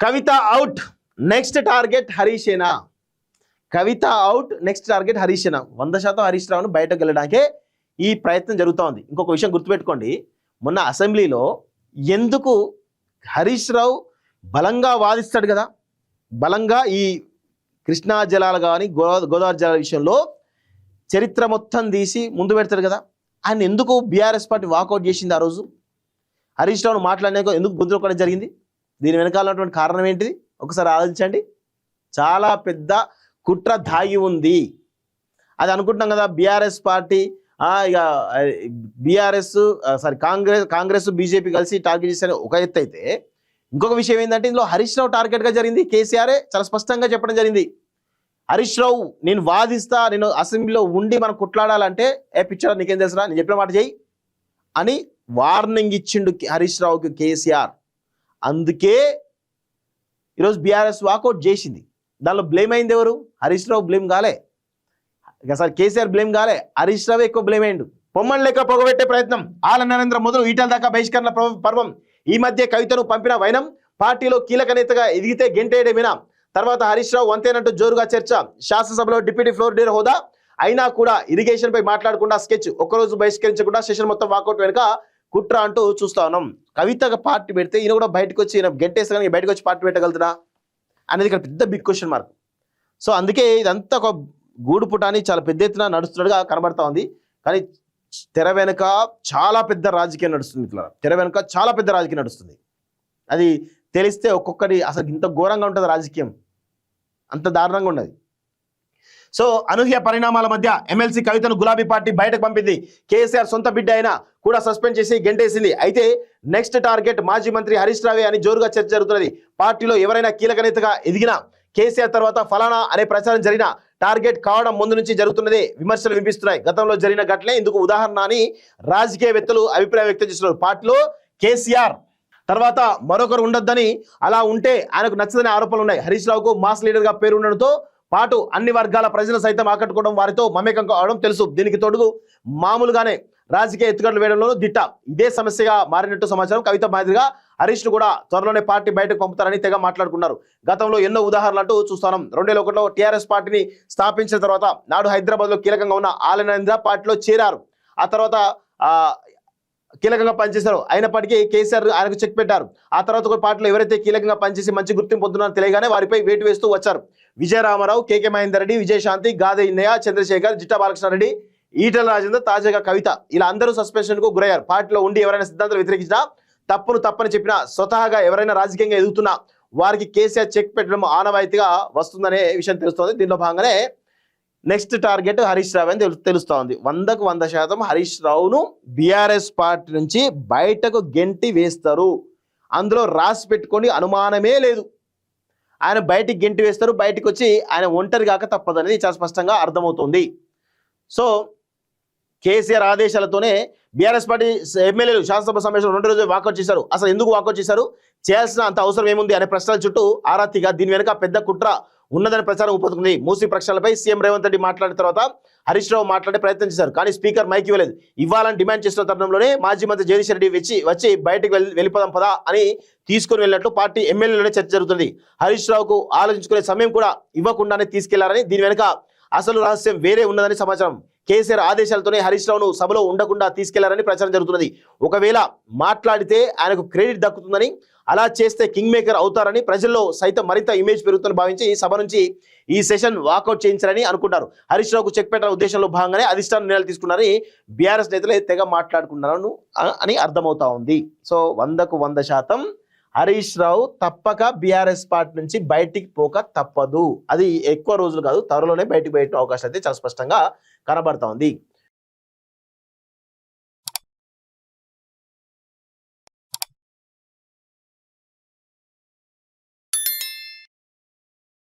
కవిత out, next target హరీషేనా? కవిత out, next target హరీషేనా? 100% Harish రావును బయటకు వెళ్ళడానికే ఈ ప్రయత్నం జరుగుతూ ఉంది. ఇంకొక విషయం గుర్తుపెట్టుకోండి, మొన్న అసెంబ్లీలో ఎందుకు హరీష్ రావు బలంగా వాదిస్తాడు కదా, బలంగా ఈ కృష్ణా జలాలు కానీ గోదావరి జలాల విషయంలో చరిత్ర మొత్తం తీసి ముందు పెడతాడు కదా, ఆయన ఎందుకు బీఆర్ఎస్ పార్టీ వాకౌట్ చేసింది ఆ రోజు? హరీష్ రావును మాట్లాడినాక ఎందుకు గుంతుకోవడం జరిగింది? దీని వెనకాల ఉన్నటువంటి కారణం ఏంటిది ఒకసారి ఆలోచించండి. చాలా పెద్ద కుట్ర దాగి ఉంది. అది అనుకుంటున్నాం కదా, బీఆర్ఎస్ పార్టీ ఇక బీఆర్ఎస్ కాంగ్రెస్ బీజేపీ కలిసి టార్గెట్ చేసిన ఒక ఎత్తు అయితే, ఇంకొక విషయం ఏంటంటే ఇందులో హరీష్ రావు టార్గెట్గా జరిగింది. కేసీఆర్ చాలా స్పష్టంగా చెప్పడం జరిగింది, హరీష్ రావు నేను వాదిస్తా, నేను అసెంబ్లీలో ఉండి మనం కొట్లాడాలంటే ఏ పిక్చర్ నీకేం తెలుసురా, నేను చెప్పిన మాట చేయి అని వార్నింగ్ ఇచ్చిండు హరీష్ రావుకి కేసీఆర్. అందుకే ఈరోజు బీఆర్ఎస్ వాకౌట్ చేసింది. దానిలో బ్లేమ్ అయింది ఎవరు? హరీష్ రావు బ్లేమ్ కాలే, సార్ కేసీఆర్ బ్లేమ్ కాలే, హరీష్ రావు ఎక్కువ బ్లేమ్ అయిండు. పొమ్మని లెక్క పొగబెట్టే ప్రయత్నం, ఆల నరేంద్ర మొదలు ఈటల దాకా బహిష్కరణ పర్వం. ఈ మధ్య కవితను పంపిన వైనం, పార్టీలో కీలక నేతగా ఎదిగితే గెంటేయడమేనా? తర్వాత హరీష్ రావు వంతేనంటూ జోరుగా చర్చ. శాసనసభలో డిప్యూటీ ఫ్లోర్ లీడర్ హోదా అయినా కూడా ఇరిగేషన్ పై మాట్లాడకుండా స్కెచ్, ఒక్కరోజు బహిష్కరించకుండా సెషన్ మొత్తం వాకౌట్ వెనుక కుట్ర అంటూ చూస్తా ఉన్నాం. కవితగా పార్టీ పెడితే ఈయన కూడా బయటకు వచ్చి, ఈయన గెంటేసి బయటకు వచ్చి పార్టీ పెట్టగలుగుతాడా అనేది ఇక్కడ పెద్ద బిగ్ క్వశ్చన్ మార్క్. సో అందుకే ఇదంతా ఒక గూడు పుటాని చాలా పెద్ద ఎత్తున నడుస్తున్నట్టుగా కనబడతా ఉంది. కానీ తెర వెనుక చాలా పెద్ద రాజకీయం నడుస్తుంది మిత్రులారా, తెర వెనుక చాలా పెద్ద రాజకీయం నడుస్తుంది. అది తెలిస్తే ఒక్కొక్కటి అసలు ఇంత ఘోరంగా ఉంటుంది రాజకీయం, అంత దారుణంగా ఉన్నది. సో అనూహ్య పరిణామాల మధ్య ఎమ్మెల్సీ కవితను గులాబీ పార్టీ బయటకు పంపింది. కేసీఆర్ సొంత బిడ్డ అయినా కూడా సస్పెండ్ చేసి గెంటేసింది. అయితే నెక్స్ట్ టార్గెట్ మాజీ మంత్రి హరీష్ రావే అని జోరుగా చర్చ జరుగుతున్నది. పార్టీలో ఎవరైనా కీలక నేతగా ఎదిగినా కేసీఆర్ తర్వాత ఫలానా అనే ప్రచారం జరిగిన టార్గెట్ కావడం ముందు నుంచి జరుగుతున్నదే విమర్శలు వినిపిస్తున్నాయి. గతంలో జరిగిన ఘటనే ఇందుకు ఉదాహరణ అని రాజకీయవేత్తలు అభిప్రాయం వ్యక్తం చేస్తున్నారు. పార్టీలో కేసీఆర్ తర్వాత మరొకరు ఉండొద్దని, అలా ఉంటే ఆయనకు నచ్చదని ఆరోపణలు ఉన్నాయి. హరీష్ రావుకు మాస్ లీడర్ గా పేరు ఉండడంతో పాటు అన్ని వర్గాల ప్రజలు సైతం ఆకట్టుకోవడం, వారితో మమేకం కావడం తెలుసు. దీనికి తోడు మామూలుగానే రాజకీయ ఎత్తుగడలు వేయడంలోనూ దిట్ట. ఇదే సమస్యగా మారినట్టు సమాచారం. కవిత మాదిరిగా హరీష్ ను కూడా త్వరలోనే పార్టీ బయటకు పంపుతారని తెగ మాట్లాడుకున్నారు. గతంలో ఎన్నో ఉదాహరణలు అంటూ చూస్తున్నాం. 2001లో టీఆర్ఎస్ పార్టీని స్థాపించిన తర్వాత నాడు హైదరాబాద్ లో కీలకంగా ఉన్న ఆల నరేంద్ర పార్టీలో చేరారు. ఆ తర్వాత కీలకంగా పనిచేశారు. అయినప్పటికీ కేసీఆర్ ఆయనకు చెక్ పెట్టారు. ఆ తర్వాత ఒక పార్టీలో ఎవరైతే కీలకంగా పనిచేసి మంచి గుర్తింపు పొందుతున్నారో తెలియగానే వారిపై వేటు వేస్తూ వచ్చారు. విజయరామారావు, కేకే మహేందర్ రెడ్డి, విజయశాంతి, గాదే ఇన్నయ్య, చంద్రశేఖర్, జిట్టా బాలకృష్ణారెడ్డి, ఈటల రాజేందర్, తాజాగా కవిత, ఇలా అందరూ సస్పెన్షన్ కు గురయ్యారు. పార్టీలో ఉండి ఎవరైనా సిద్ధాంతాలు వ్యతిరేకించినా, తప్పని చెప్పినా, స్వతహాగా ఎవరైనా రాజకీయంగా ఎదుగుతున్నా వారికి కేసీఆర్ చెక్ పెట్టడం ఆనవాయితీగా వస్తుందనే విషయం తెలుస్తోంది. దీనిలో భాగంగానే నెక్స్ట్ టార్గెట్ హరీష్ రావు అని తెలుస్తా ఉంది. 100% హరీష్ రావును బీఆర్ఎస్ పార్టీ నుంచి బయటకు గెంటి వేస్తారు. అందులో రాసి పెట్టుకొని అనుమానమే లేదు. ఆయన బయటికి గెంటి వేస్తారు, బయటకు వచ్చి ఆయన ఒంటరి కాక తప్పదనేది చాలా స్పష్టంగా అర్థమవుతుంది. సో కేసీఆర్ ఆదేశాలతోనే బీఆర్ఎస్ పార్టీ ఎమ్మెల్యేలు శాసనసభ సమావేశంలో 2 రోజులు వాకౌట్ చేశారు. అసలు ఎందుకు వాకౌట్ చేశారు, చేయాల్సిన అంత అవసరం ఏముంది అనే ప్రశ్నల చుట్టూ ఆరాతిగా దీని వెనుక పెద్ద కుట్ర ఉన్నదని ప్రచారం ఊపడుతుంది. మూసీ ప్రక్షాళనపై సీఎం రేవంత్ రెడ్డి మాట్లాడిన తర్వాత హరీష్ రావు మాట్లాడే ప్రయత్నం చేశారు. కానీ స్పీకర్ మైక్ ఇవ్వలేదు. ఇవ్వాలని డిమాండ్ చేస్తున్న తరుణంలోనే మాజీ మంత్రి జగదీష్ రెడ్డి వచ్చి బయటకు వెళ్ళిపోదాం పదా అని తీసుకుని వెళ్ళినట్లు పార్టీ ఎమ్మెల్యేలోనే చర్చ జరుగుతుంది. హరీష్ రావుకు ఆలోచించుకునే సమయం కూడా ఇవ్వకుండానే తీసుకెళ్లారని, దీని వెనుక అసలు రహస్యం వేరే ఉన్నదని సమాచారం. కేసీఆర్ ఆదేశాలతోనే హరీష్ రావును సభలో ఉండకుండా తీసుకెళ్లారని ప్రచారం జరుగుతున్నది. ఒకవేళ మాట్లాడితే ఆయనకు క్రెడిట్ దక్కుతుందని, అలా చేస్తే కింగ్ మేకర్ అవుతారని, ప్రజల్లో సైతం మరింత ఇమేజ్ పెరుగుతుందని భావించి ఈ సభ నుంచి ఈ సెషన్ వాకౌట్ చేయించారని అనుకుంటారు. హరీష్ రావుకు చెక్ పెట్టిన ఉద్దేశంలో భాగంగానే అధిష్టానం నిర్ణయాలు తీసుకున్నారని బీఆర్ఎస్ నేతలు తెగ మాట్లాడుకున్నారు అని అర్థమవుతా ఉంది. సో 100% హరీష్ రావు తప్పక బీఆర్ఎస్ పార్టీ నుంచి బయటికి పోక తప్పదు. అది ఎక్కువ రోజులు కాదు, త్వరలోనే బయటకు అవకాశం అయితే చాలా స్పష్టంగా కనబడతా ఉంది.